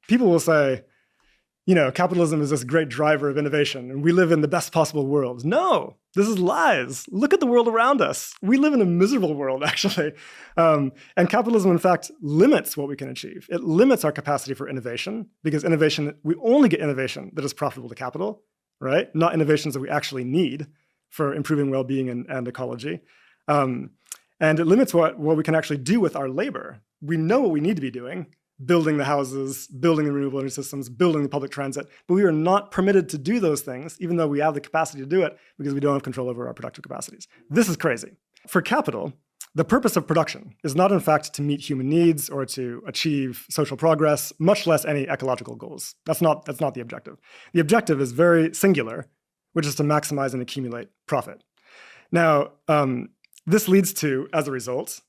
people will say, capitalism is this great driver of innovation and we live in the best possible world. No, this is lies. Look at the world around us. We live in a miserable world, actually. And capitalism, in fact, limits what we can achieve. It limits our capacity for innovation because we only get innovation that is profitable to capital, right? Not innovations that we actually need for improving well-being and ecology. And it limits what we can actually do with our labor. We know what we need to be doing, building the houses, building the renewable energy systems, building the public transit, but we are not permitted to do those things, even though we have the capacity to do it, because we don't have control over our productive capacities. This is crazy. For capital, the purpose of production is not, in fact, to meet human needs or to achieve social progress, much less any ecological goals. That's not the objective. The objective is very singular, which is to maximize and accumulate profit. Now, this leads to, as a result,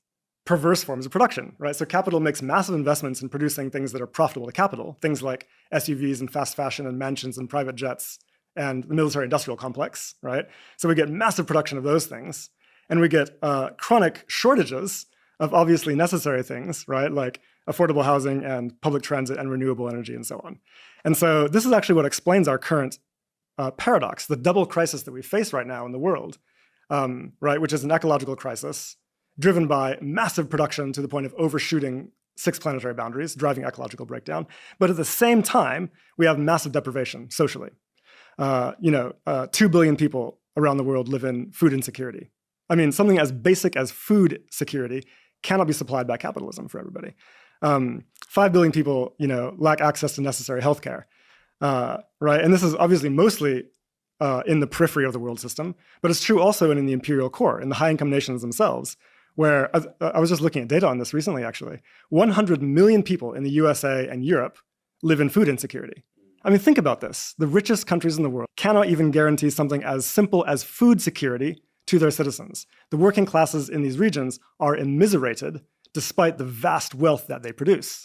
perverse forms of production, right? So capital makes massive investments in producing things that are profitable to capital, things like SUVs and fast fashion and mansions and private jets and the military-industrial complex, right? So we get massive production of those things, and we get chronic shortages of obviously necessary things, right? Like affordable housing and public transit and renewable energy and so on. And so this is actually what explains our current paradox, the double crisis that we face right now in the world, right? Which is an ecological crisis driven by massive production to the point of overshooting 6 planetary boundaries, driving ecological breakdown. But at the same time, we have massive deprivation socially. 2 billion people around the world live in food insecurity. I mean, something as basic as food security cannot be supplied by capitalism for everybody. 5 billion people, lack access to necessary healthcare, right? And this is obviously mostly in the periphery of the world system, but it's true also in the imperial core, in the high-income nations themselves, where I was just looking at data on this recently, actually. 100 million people in the USA and Europe live in food insecurity. I mean, think about this. The richest countries in the world cannot even guarantee something as simple as food security to their citizens. The working classes in these regions are immiserated despite the vast wealth that they produce.